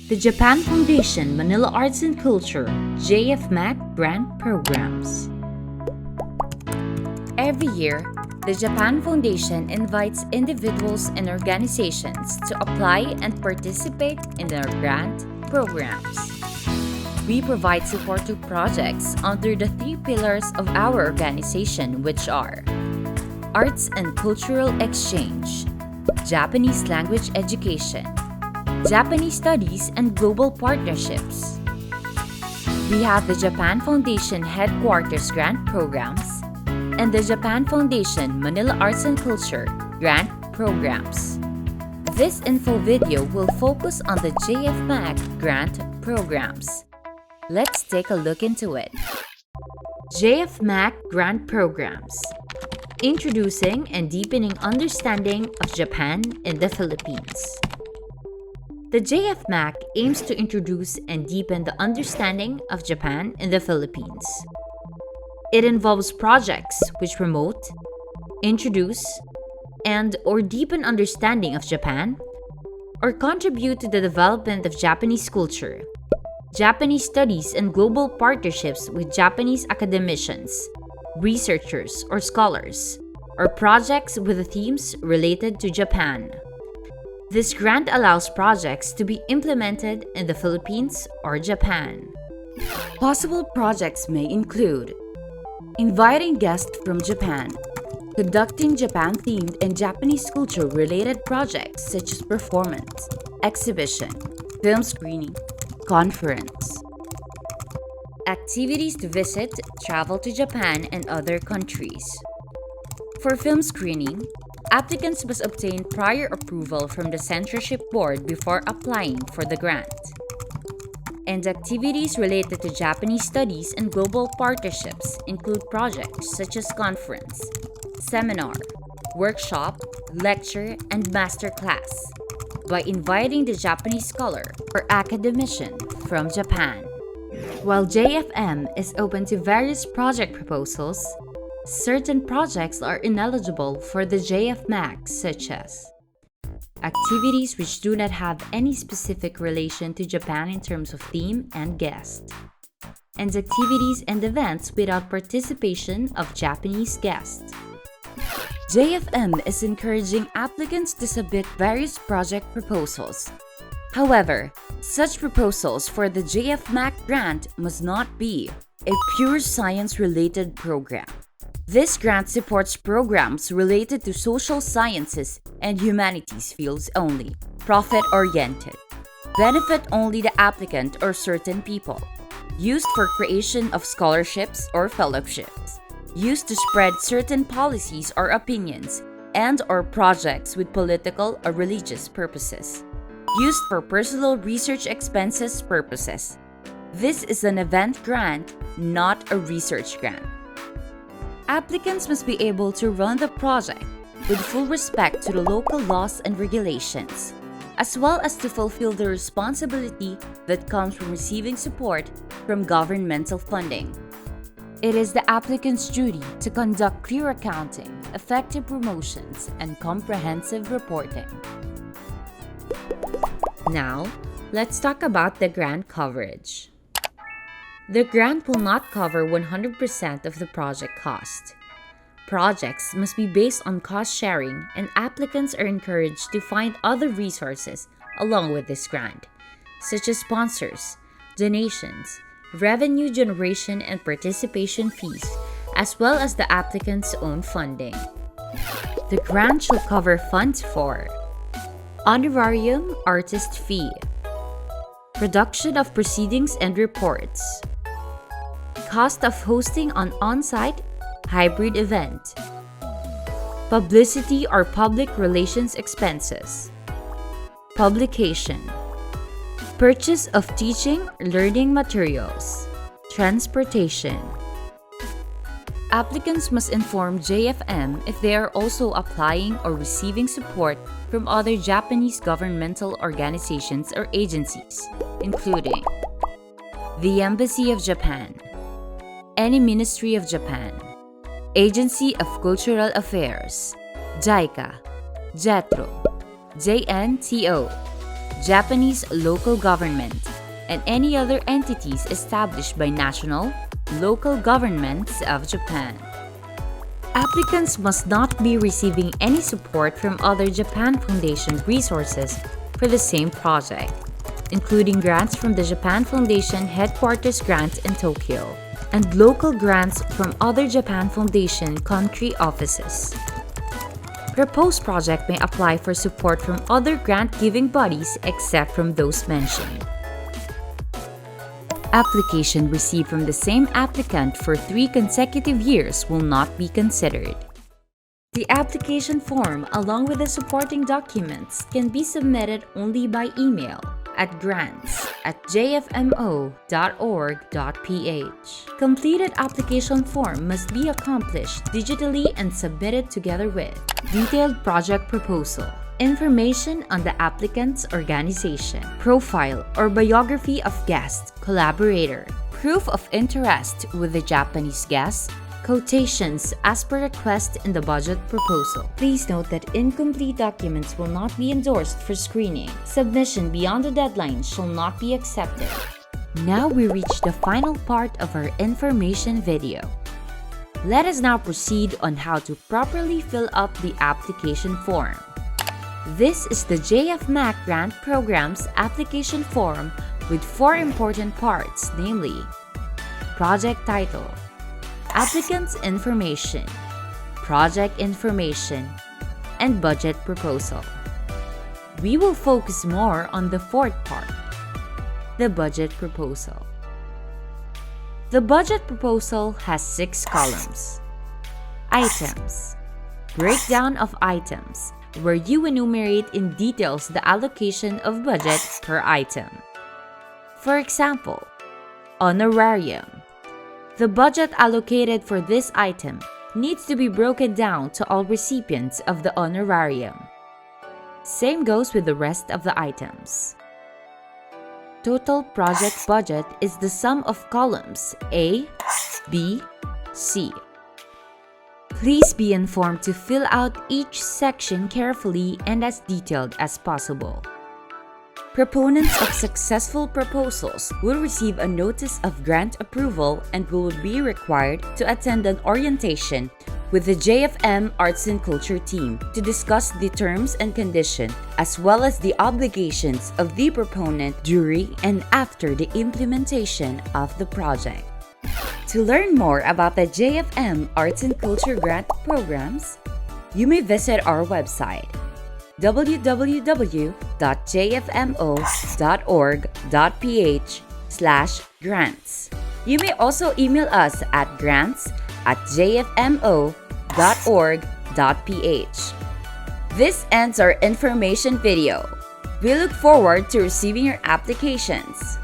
The Japan Foundation Manila Arts and Culture JFMAC Grant Programs. Every year, the Japan Foundation invites individuals and organizations to apply and participate in their grant programs. We provide support to projects under the 3 pillars of our organization, which are Arts and Cultural Exchange, Japanese Language Education, Japanese Studies and Global Partnerships. We have the Japan Foundation Headquarters Grant Programs and the Japan Foundation Manila Arts and Culture Grant Programs. This info video will focus on the JFMAC Grant Programs. Let's take a look into it. JFMAC Grant Programs. Introducing and deepening understanding of Japan in the Philippines. The JFMAC aims to introduce and deepen the understanding of Japan in the Philippines. It involves projects which promote, introduce, and/or deepen understanding of Japan, or contribute to the development of Japanese culture, Japanese studies and global partnerships with Japanese academicians, researchers or scholars, or projects with the themes related to Japan. This grant allows projects to be implemented in the Philippines or Japan. Possible projects may include inviting guests from Japan, conducting Japan-themed and Japanese culture-related projects such as performance, exhibition, film screening, conference. Activities to visit, travel to Japan and other countries. For film screening, applicants must obtain prior approval from the censorship board before applying for the grant. And activities related to Japanese studies and global partnerships include projects such as conference, seminar, workshop, lecture, and master class by inviting the Japanese scholar or academician from Japan. While JFM is open to various project proposals, certain projects are ineligible for the JFMAC, such as activities which do not have any specific relation to Japan in terms of theme and guest, and activities and events without participation of Japanese guests. JFM is encouraging applicants to submit various project proposals. However, such proposals for the JFMAC grant must not be a pure science-related program. This grant supports programs related to social sciences and humanities fields only, profit-oriented, benefit only the applicant or certain people, used for creation of scholarships or fellowships, used to spread certain policies or opinions and/or projects with political or religious purposes, used for personal research expenses purposes. This is an event grant, not a research grant. Applicants must be able to run the project with full respect to the local laws and regulations, as well as to fulfill the responsibility that comes from receiving support from governmental funding. It is the applicant's duty to conduct clear accounting, effective promotions, and comprehensive reporting. Now, let's talk about the grant coverage. The grant will not cover 100% of the project cost. Projects must be based on cost sharing, and applicants are encouraged to find other resources along with this grant, such as sponsors, donations, revenue generation and participation fees, as well as the applicant's own funding. The grant shall cover funds for honorarium artist fee, production of proceedings and reports, cost of hosting an on-site hybrid event, publicity or public relations expenses, publication, purchase of teaching, learning materials, transportation. Applicants must inform JFM if they are also applying or receiving support from other Japanese governmental organizations or agencies, including the Embassy of Japan, any Ministry of Japan, Agency of Cultural Affairs, JICA, JETRO, JNTO, Japanese local government, and any other entities established by national, local governments of Japan. Applicants must not be receiving any support from other Japan Foundation resources for the same project, including grants from the Japan Foundation Headquarters Grant in Tokyo, and local grants from other Japan Foundation country offices. Proposed project may apply for support from other grant-giving bodies except from those mentioned. Application received from the same applicant for 3 consecutive years will not be considered. The application form, along with the supporting documents, can be submitted only by email at grants@jfmo.org.ph. Completed application form must be accomplished digitally and submitted together with detailed project proposal, information on the applicant's organization, profile or biography of guest, collaborator, proof of interest with the Japanese guest, quotations as per request in the budget proposal. Please note that incomplete documents will not be endorsed for screening. Submission beyond the deadline shall not be accepted. Now we reach the final part of our information video. Let us now proceed on how to properly fill up the application form. This is the JFMAC Grant Program's application form with 4 important parts, namely project title, applicant's information, project information, and budget proposal. We will focus more on the 4th part, the budget proposal. The budget proposal has 6 columns. Items. Breakdown of items, where you enumerate in details the allocation of budget per item. For example, honorarium. The budget allocated for this item needs to be broken down to all recipients of the honorarium. Same goes with the rest of the items. Total project budget is the sum of columns A, B, C. Please be informed to fill out each section carefully and as detailed as possible. Proponents of successful proposals will receive a notice of grant approval and will be required to attend an orientation with the JFM Arts and Culture team to discuss the terms and conditions as well as the obligations of the proponent during and after the implementation of the project. To learn more about the JFM Arts and Culture Grant programs, you may visit our website www.jfmo.org.ph/grants. You may also email us at grants@jfmo.org.ph. This ends our information video. We look forward to receiving your applications.